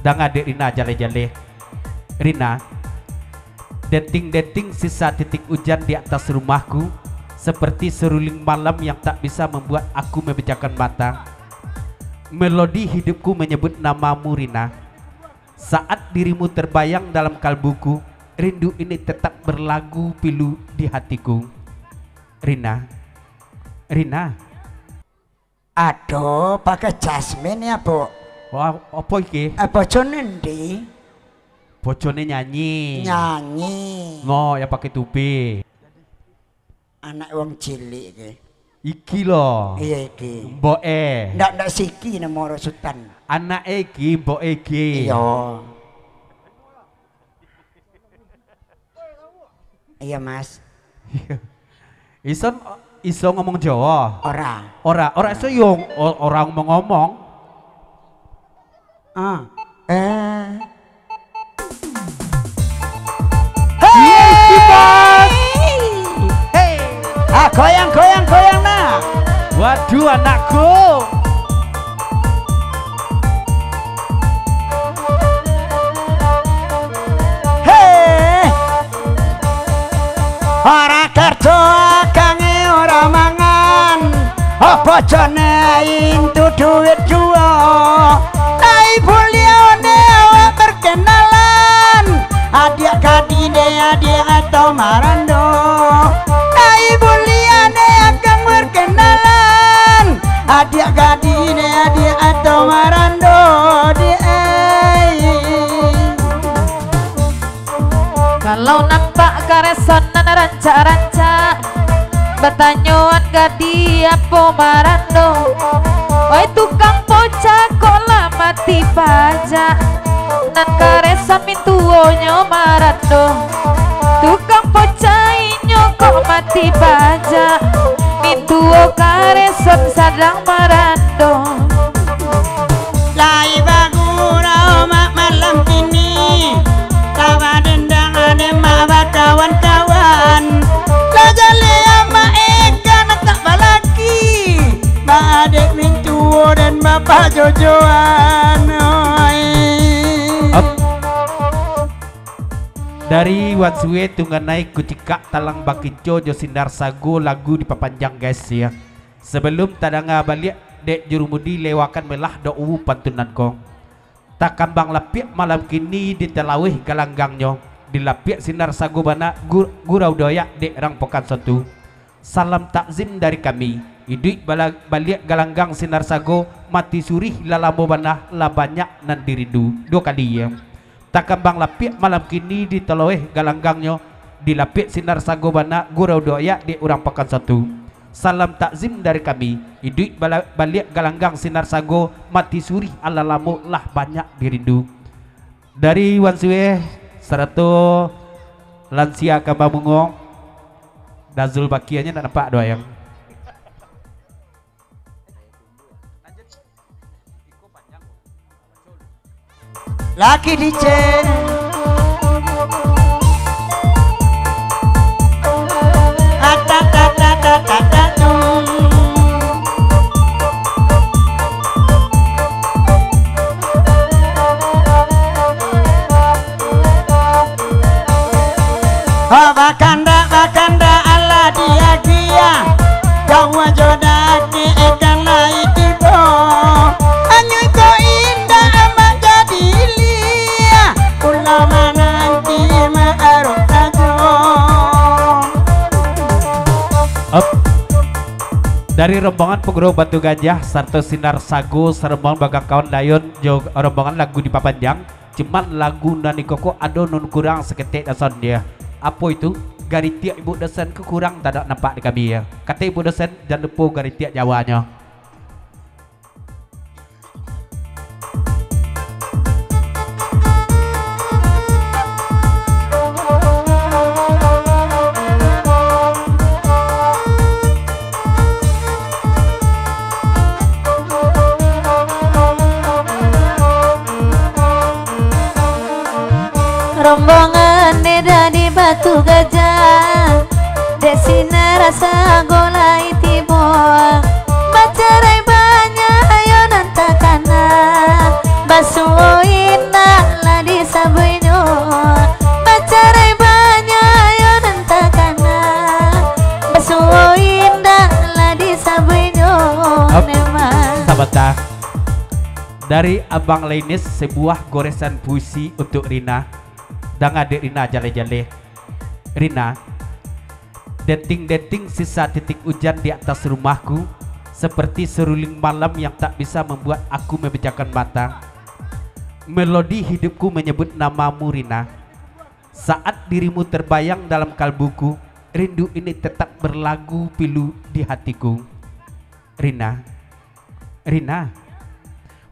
Dan adik Rina jale-jale. Rina, denting-denting sisa titik hujan di atas rumahku seperti seruling malam yang tak bisa membuat aku memejamkan mata. Melodi hidupku menyebut namamu Rina. Saat dirimu terbayang dalam kalbuku, rindu ini tetap berlagu pilu di hatiku. Rina, Rina. Aduh, pakai jasmine ya, Bu. Wah, apa iki? Bojone ndi? Bojone nyanyi. Nyanyi. Ngo ya pakai tubi. Anak wong cilik iki. Iki loh. Iya iki. Mboke. Ndak siki nemu Sultan. Anak iki, mboke iki. Iya. Iya, Mas. Iso ngomong Jawa? Ora iso yo orang ngomong. Hey! Hey! Goyang nah. Waduh anakku. Hey! Ora kerja kange ora mangan. Bojone intu duit dua. Ibu lione awak berkenalan. Adik kadine adik atau marando. Ibu lione akan berkenalan. Adik kadine adik atau marando. Kalau nampak karesonan ranca-ranca Batanyuan gadi apa marando. Woi tukang pocak kok lama pajak nan karesan mintuonyo marando. Tukang pocainyo kok mati pajak mintuo karesan sadang marando. Lai bagura mak malam kini tawa dendang ane mak kawan-kawan. Lajale ama ikan tak balaki ma adek mintuo dan bapak jojoan. Dari Wansue tunggan naik kucika talang bakico jo sindar sago lagu di papanjang guys ya. Sebelum tadanga balik dek jurumudi lewakan melah do'u pantunan kong. Tak kambang lapiak malam kini di telawih galanggangnya. Di lapiak sinar sago bana gurau doyak dek rang pokan sotu. Salam takzim dari kami. Hidup balik galanggang sinar sago mati surih lalamo bana la banyak nan dirindu. 2 kali ya. Tak kambang lapiak malam kini di telawih galanggangnya. Di lapiak sinar sago bana gurau doyak dek urang pokan sotu. Salam takzim dari kami. Hidup balik galanggang sinar sago mati suri ala lamu lah banyak dirindu. Dari Wansue seratu lansia Kambamungong Dazul Bakianya nak nampak doa yang Laki DJ bakanda ala dia jawa jodake ikan naik tibo anyu ko indah amat jadi lia ulama nanti ma'aruf ajo. Dari rombongan pengurung Batu Gajah sarto sinar sago serembang bagang kawan dayon jo rombongan lagu di papanjang cuman lagu nani koko ado nun kurang seketik dasan dia. Apa itu? Garitiak ibu dosen kekurang tak ada nampak di kami ya. Kata ibu dosen jangan lupa garitiak Jawanya. Rombongan dari Batu Gajah desina rasa golai tibo bacarai banyak ayo nantakana basuin Dari Abang Lainis sebuah goresan puisi untuk Rina dan adik Rina jale-jale. Rina, deting-deting sisa titik hujan di atas rumahku seperti seruling malam yang tak bisa membuat aku memejamkan mata. Melodi hidupku menyebut namamu Rina. Saat dirimu terbayang dalam kalbuku, rindu ini tetap berlagu pilu di hatiku. Rina, Rina,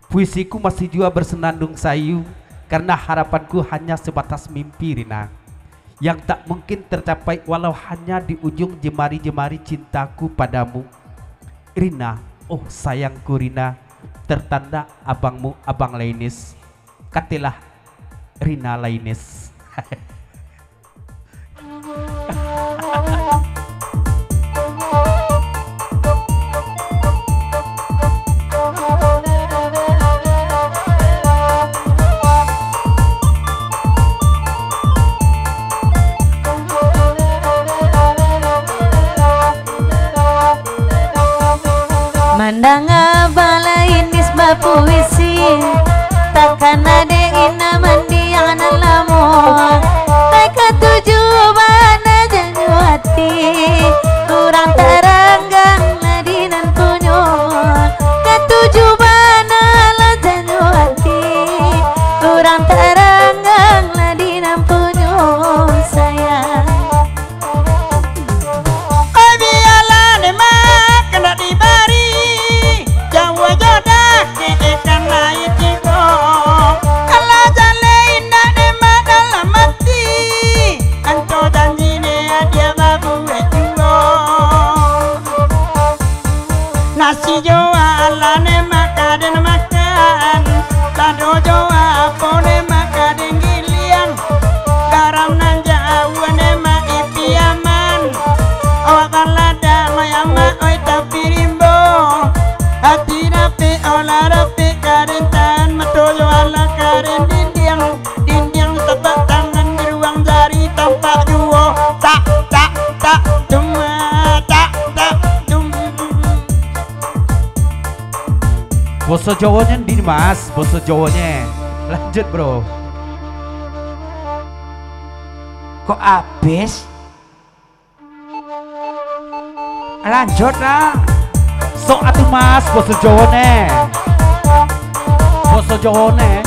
puisiku masih juga bersenandung sayu karena harapanku hanya sebatas mimpi Rina, yang tak mungkin tercapai walau hanya di ujung jemari-jemari cintaku padamu. Rina, oh sayangku Rina, tertanda abangmu Abang Lainis. Katilah Rina Lainis. Mandang Abang Lainis bapuisi, takkan ada ina mandi anak lamo. Mereka tuju mana janju hati, kurang teranggang ladinan punyo. Ketuju mana lah janju hati, kurang teranggang ladinan punyo sayang. Nasi joa alane makaden makan, lado joa pone makaden gilian, garam nan jawane ma ipiaman, awak lada mayama oi tapirimbo, hati rapi olah rapi karen tan matoyo ala karen dindiang tepak tangan di ruang jari tampak juo tak cuma tak dum. Boso Jawanya di Mas, boso Jawanya. Lanjut bro. Kok habis? Lanjut lah. Sok atuh Mas, boso Jawanya. Boso Jawanya.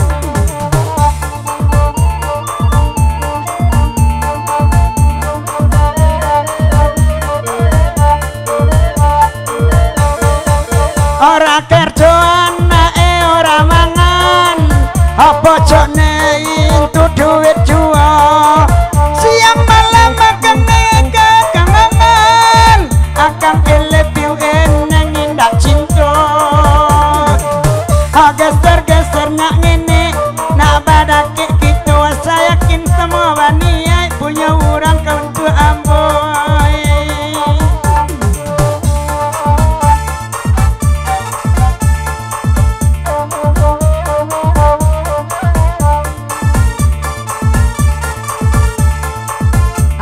Ora kerja anake ora mangan, apa jane entuk duit jua. Siang malam makan kekangan, akan elepiu eneng indah cinta. Geser-geser nak ngene, nak badake gitu. Saya yakin semua wanita punya orang kau untuk amboy.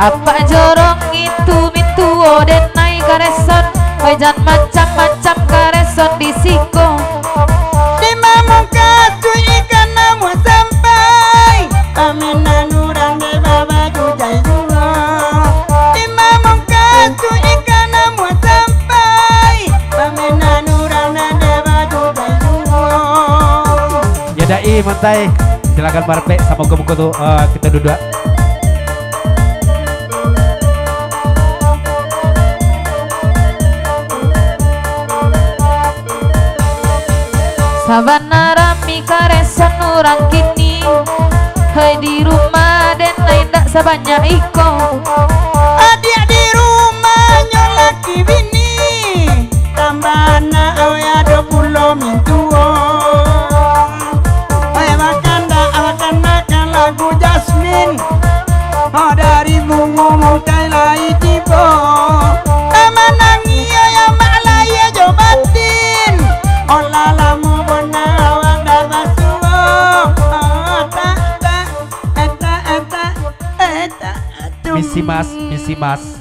Apa jorong itu mintu oden naik kareson, wajan macam-macam kareson di siko. Di mamuka tu ikan namu sampai, aminan urang de baba jujai jua. Di mamuka tu ikan namu sampai, aminan urang de baba jujai jua. Ya dai mantai, silakan barpe sama muka tuh kita duduk. Sabana rami karesan orang kini, hai di rumah dan lain tak sebanyak iko. Adik di rumah nyolaki bini, tambana awya 20 mintuo. Makan lagu Jasmine, oh dari bunga mukai lai tibo. Amanangi ya malaya jobatin, olah lamu bonawa dabasuo. Misi mas,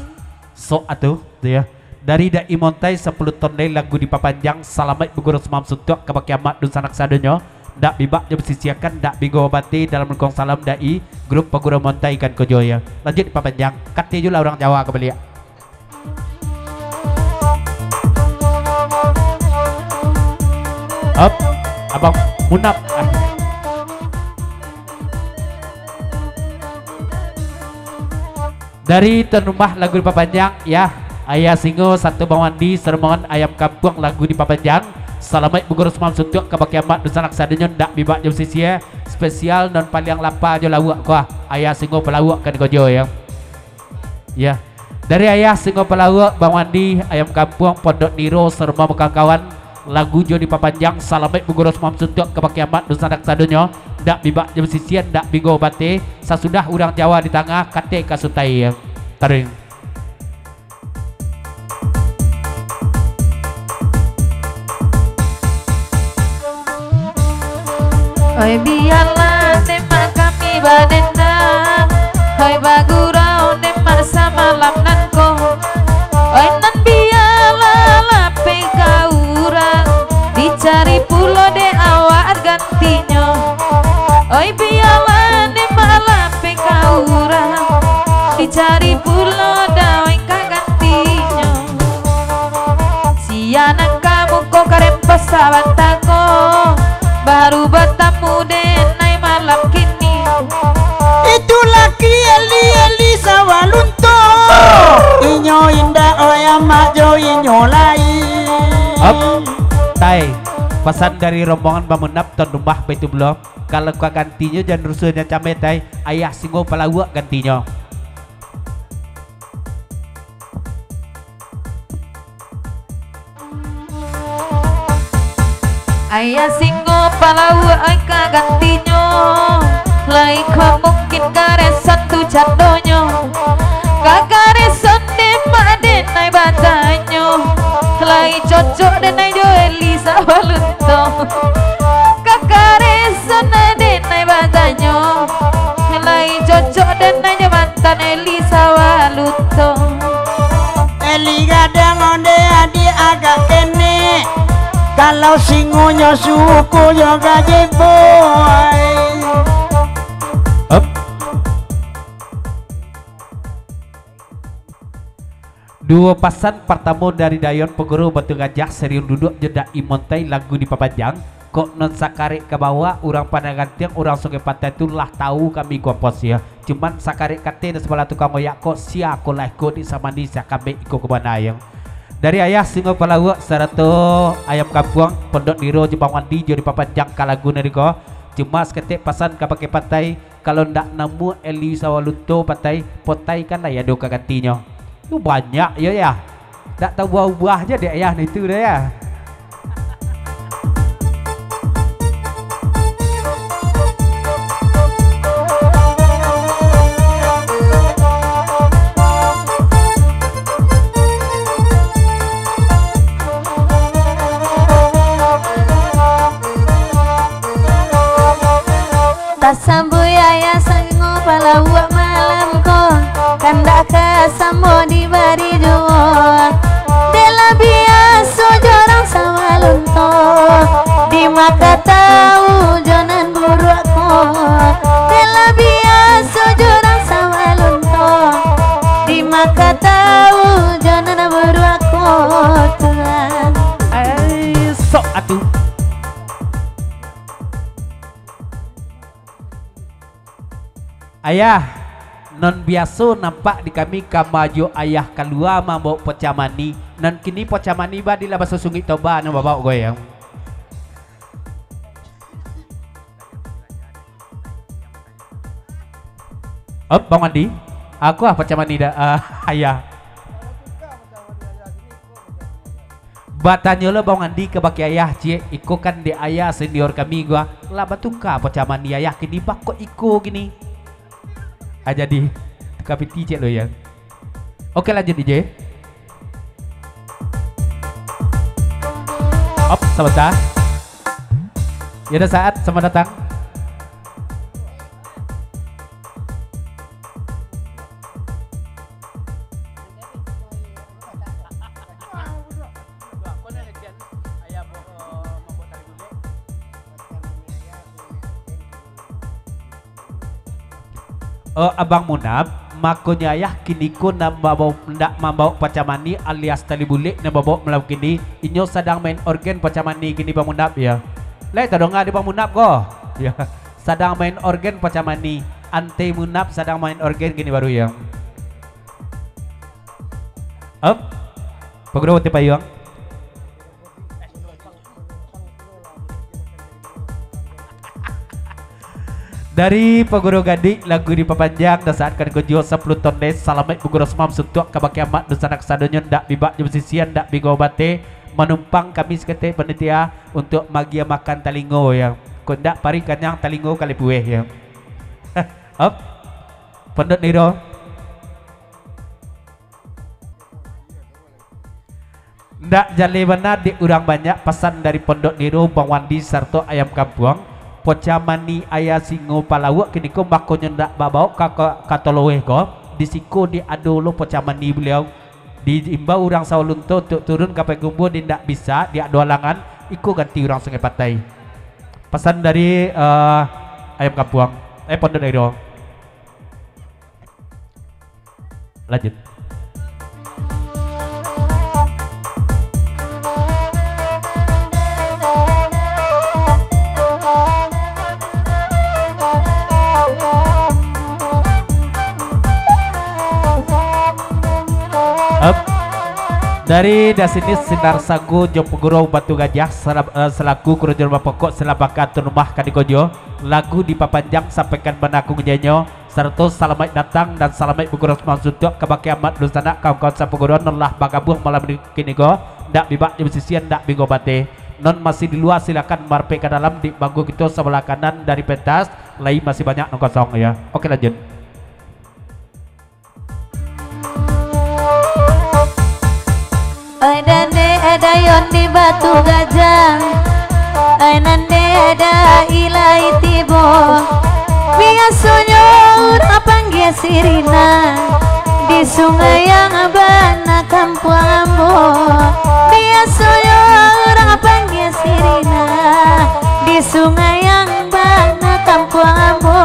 sok atuh tuh ya. Dari Dai Montai 10 ton lagu di papanjang salamat bugurus mam sutuk kebakiamat dun sanak sadonyo ndak bibak jam sisiakan ndak bigo bati dalam lekong salam dai grup pagura montai ikan kojoya. Lanjut diperpanjang kati juga orang Jawa kembali. Up abang munap dari tuan rumah lagu diperpanjang ya. Ayah Singo satu bawandi sermongan ayam kampung lagu diperpanjang. Selamat bugurus mam suntuk ke kiamat dosa laksadanya ndak bibak jam sisia spesial non paling lapa jo lawak ko ayah Singo pelawak kan kojo ya. Ya. Dari ayah Singo pelawak Bang Wandi ayam kampung Pondok Niro serma kawan lagu jo diperpanjang. Selamat bugurus mam suntuk ke kiamat dosa laksadanya ndak bibak jam sisia ndak bigo bate sasudah urang Jawa di tengah kate kasutai ya. Taring. Oi biarlah nemak kami badenda, oi bagurau nemak samalam nanko, oi nan biarlah lape kaurang, dicari pulo de awak gantinya, oi biarlah nemak lape kaurang, dicari pulo dawai gantinya, sianan kamu kok karempes sahabat tako. Baru bertemu denai malam kini. Itu laki Eli sawalunto. Inyo indah oyam majo inyo lain. Tai pesan dari rombongan Bamunap tuan rumah Baitu Blok. Kalau kau gantinya jangan rusuhnya camai tai. Ayah Singo pelawak gantinya. Ayah Singo palau aika gantinya, lai kau mungkin karesan tu jadonyo, kakaresan demak denai badanyo, lai cocok denai jo Elisa walunto, kakaresan denai badanyo, lai cocok denai jo mantan Elisa walunto. Eli gadang onde adi agak kene. Kalau singonya suku juga jeboy. Up. Dua pasan pertama dari Dayon Peguru Batu Gajah serius duduk jeda imontai lagu diperpanjang. Kok non sakarik ke bawah orang pandangan tiang orang sungai pantai itu lah tahu kami kompos ya. Cuman sakarik kate dan sebelah tukang oyak kok sia aku lah ikut di sama di kami ikut ke mana yang. Dari ayah Singo pelawak seratu ayam kampung Pondok Niro Jepang Wandi jadi papanjang kalagu neriko. Cuma seketik pasan ke pakai pantai kalau ndak nemu Eli Sawalunto pantai potai kan lah ya doka gantinya. Itu banyak ya. Tak tahu buah-buah aja deh ayah itu dah ya. Samboy ayah Singo palawak malam ko, kandak kasambo di bari juo, dela biaso jorang sawalunto, di maka tahu jonan buruk ko, dela biaso jorang sawalunto, di maka tahu jonan buruk ko Tuhan. Sok atuh. Ayah non biasa nampak di kami kamajo ayah keluar mabok pocamani non kini pocamani badilah bahasa sungai toba no bawa goyang. Bang Andi, aku pocamani dah ayah. Batanya lo Bang Andi ke baki ayah cie iko kan di ayah senior kami gua lah batuka pocamani ayah kini bakok iko gini. Jadi kapiti cek lo ya. Oke lanjut DJ. Sebentar. Ya udah saat sama datang. Abang Munab makonya ayah kini ko na ndak membawa pacamani alias tali bulik na bawa melau kini inyo sedang main organ pacamani kini Bang Munab ya. Lai tadong nga di Bang Munab ko. Ya, sedang main organ pacamani. Ante Munab sedang main organ kini baru ya. Pagro ti payung. Dari Paguro Gadi lagu di papanjang dan saat kan kojo 10 ton des salamet Paguro semam suntuk kabaki amat dosanak sadonyon dak bibak jemsisian dak bigo bate menumpang kami sekete panitia untuk magia makan talingo yang kondak pari kanyang talingo kali bueh yang Pondok Niro ndak jale benar di urang banyak pesan dari Pondok Niro Bang Wandi sarto ayam kampung pocamani ayah singo palawak kini ko makonya ndak babau katolowe ko disiko di adolo pocamani beliau diimbau orang Sawalunto untuk turun ke Pegumbo dia ndak bisa dia adu halangan ikut ganti orang Sungai Patai pesan dari ayam kampung Pondok Niro lanjut. Dari dasini Sinar Sagu Jopuguro Batu Gajah selaku kurujur pokok selabakan rumah kadikojo lagu di papanjang sampaikan benakung jenyo serta salamat datang dan salamat Puguro Semangsutuk kebaki amat dusana kawan-kawan sapuguro nolah bagabuh malam kini go ndak bibak di sisian ndak bigo bate non masih di luar silakan marpe ke dalam di bangku kita sebelah kanan dari pentas lain masih banyak non kosong ya. Oke lanjut. Ada yon di Batu Gajah, nande ada ilai tibo, biasanya udah panggil sirina di sungai yang bana kampung ambo, biasanya udah panggil sirina di sungai yang bana kampung ambo.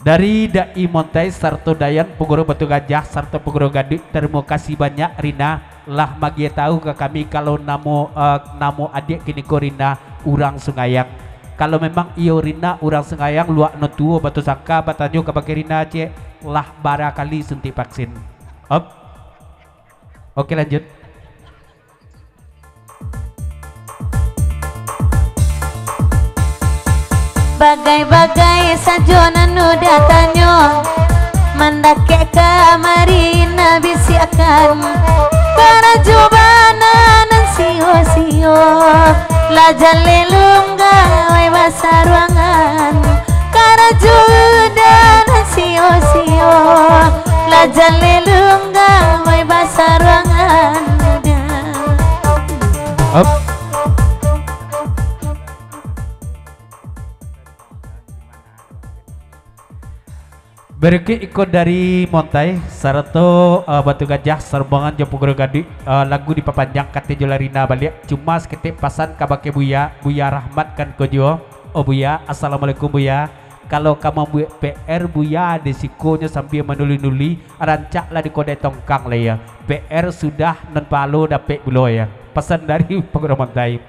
Dari Dai Montai Sarto Dayan Puguro Batu Gajah Sarto Puguro Gadik terima kasih banyak Rina lah magia tahu ke kami kalau namo adik kini ko Rina urang Sungayang kalau memang iyo Rina urang Sungayang luak no tuo Batu Saka batanyo ke bagi Rina cek lah barakali suntik vaksin. Oke lanjut. Bagai-bagai sajonan udah tanyo mendake kamari nabi siakan para jubana nan sio-sio lajan lelung gawe basa ruangan para juda nan sio-sio lajan lelung gawe basa ruangan. Berikut ikut dari Montai Sarto Batu Gajah Serbangan Jopugoro Gadik lagu di papanjang kate Jolarina balik cuma seketik pasan kabake Buya Rahmat kan kojo. Oh Buya, assalamualaikum Buya. Kalau kamu buat PR Buya desikonya sambil menuli-nuli rancaklah di kode tongkang lah ya. PR sudah non palo dapet bulo ya. Pesan dari Puguro Montai.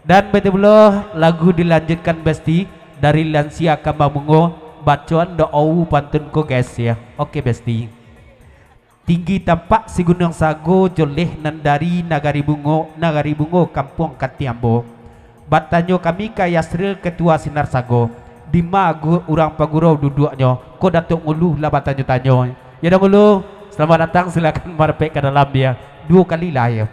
Dan betul lagu dilanjutkan besti dari Lansia Kambabungo bacaan doa pantun ko guys ya. Oke besti. Tinggi tampak si Gunung Sago joleh nan dari Nagari Bungo kampung Katiambo. Batanyo kami ka Yasril ketua Sinar Sago. Dima urang pagurau duduknya. Ko datuk ngulu lah batanyo tanyo. Ya dah ngulu. Selamat datang silakan marpek ke dalam ya. 2 kali lah ya.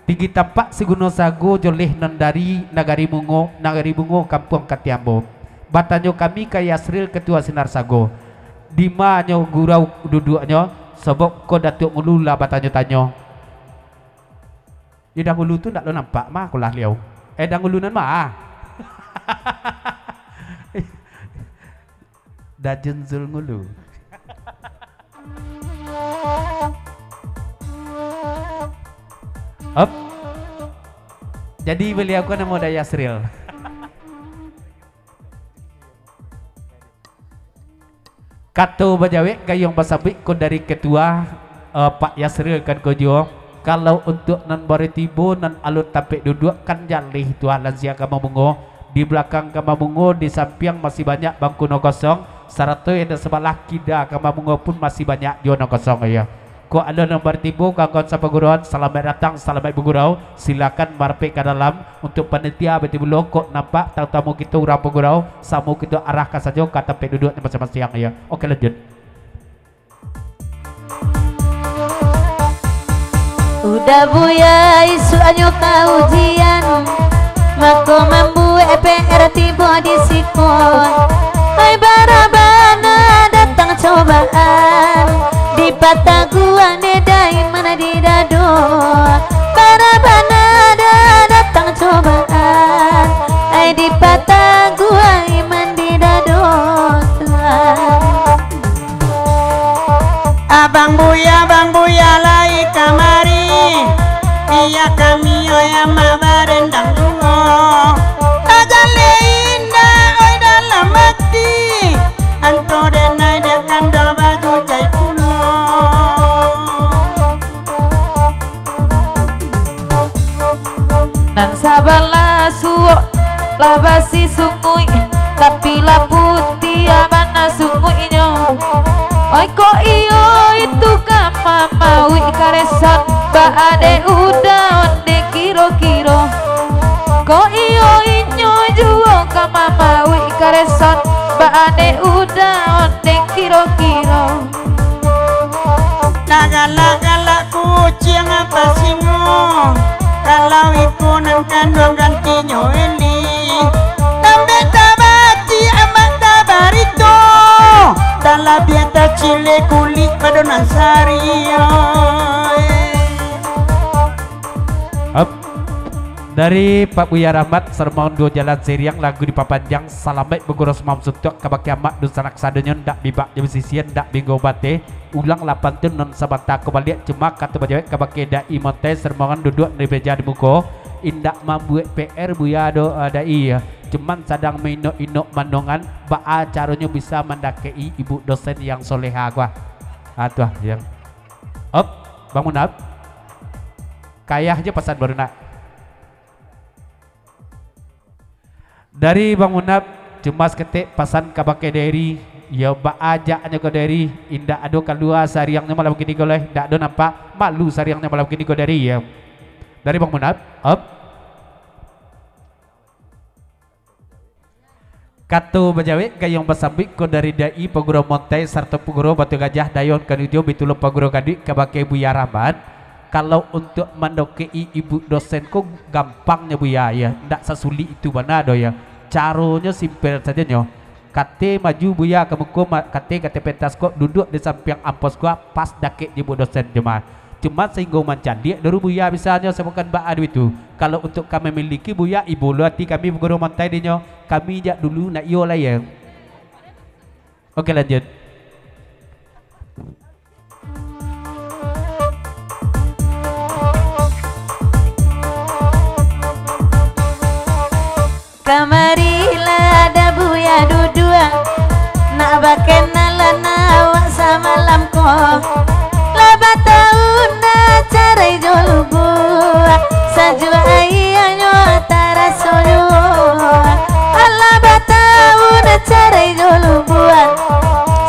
Tinggi tampak si Gunung Sago joleh nan dari Nagari Bungo kampung Katiambo. Batanyo kami ka Yasril ketua Sinar Sago. Dima nyo gurau duduknya sebab ko datuk ngulu lah batanyo tanyo. Ya dah ngulu tu nak lo nampak mah kulah liau. Dah ngulu nan mah. Dah jenzul ngulu. Up. Jadi beliau kan nama Daya Yasril. Katu bajawe gayung basabik ko dari ketua Pak Yasril kan kojo. Kalau untuk nan baritibo nan alut tapek duduk kan jalih tua lansia kamabungo. Di belakang kamabungo di samping masih banyak bangku no kosong. Sarato yang sebelah kida kamabungo pun masih banyak jono kosong ya. Ko ada nomor tibu kawan sapaguruan, selamat datang, selamat bergurau. Silakan marpe ke dalam untuk panitia betul belum kok nampak tamu kita urang bergurau, samu kita arahkan saja ke tempat duduk masing-masing ya. Oke lanjut. Udah buya isu anyo ujian, mako mambu EPR tiba di sikon. Hai barabana datang cobaan. Di pataguan nedai mana di dado Barabana datang cobaan Ai di pataguan iman di dado Abang Buya lai kamari Iya kami yang mabarendang dungo Ajale indah oi dalam hati Anto denai dekan do baju jai pulo Nan sabala suo labasi sungui tapi la putih abana sunguinyo Oi ko iyo itu kama maui karesan ba ade udah onde kiro-kiro Ko iyo inyo juo kama maui karesan ba ade udah onde kiro-kiro Lagala kucing apa singo Kalau ikunan kandung gantinya eli Tambe tabati amat tabarito Dalam biata cile kulit padonan sari Up. Dari Pak Buya Rahmat Sermaun dua jalan seriang lagu di papanjang Salamet beguros mam sutuk kabak kiamat dun sanak sadonyon dak bibak jam sisian dak bingo bate ulang 8 tun non sabata kebalik cuma kata bajawet kabak keda imote sermaun duduk di beja di muko indak mambu PR Buya do ada iya cuman sadang mino inok mandongan baa caranya bisa mendakei ibu dosen yang soleha gua atuh yang up bangun up kayah aja pesan baru nak dari Bang Munab cemas ketik pasan kabake dari ya ba aja anya ke dari indak ado kalua sariangnya malam gini goleh ndak do nampak malu sariangnya malam gini go dari ya dari Bang Munab up Katu bajawe gayung basambik ko dari dai paguro montai sarta paguro batu gajah dayon kanujo bitulo paguro kadik kabake Buya Rahmat kalau untuk mendokei ibu dosen ko gampangnya Buya ya ndak sasulit itu banado ya caranya simpel saja nyo kate maju Buya kemuko kate pentas kok duduk di samping ampos gua pas dake ibu dosen cuma sehingga mancandi dari Buya misalnya sebutkan ba adu itu kalau untuk kami miliki Buya ibu luati kami guru montai dinyo kami jak dulu nak yo lah ya oke lanjut Kamarilah ada Buya dudua nak bakena awak sama lamko laba tahun na carai jolubu sajua ayahnya tara soyo laba tahun na carai jolubu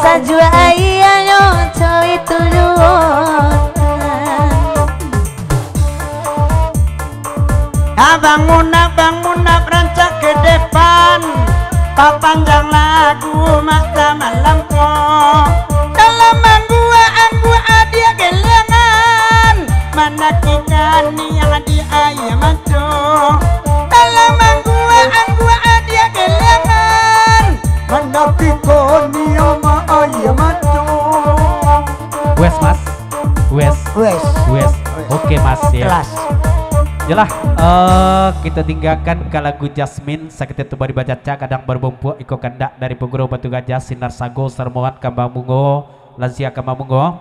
sajua ayahnya coy tujuh Abang Munab rancak ke depan Papanjang lagu mata malamko Dalam anggu dia gelengan Mana kikani yang di ayam itu Dalam anggu dia gelengan Mana kikani yang ayam itu Wes mas Wes oke mas ya Kelas Yalah, kita tinggalkan ke lagu Jasmine sakit itu bari bacaca kadang berbumpu iko kandak dari peguro batu gajah sinar sago sermuan kambang bungo lansia kambang bungo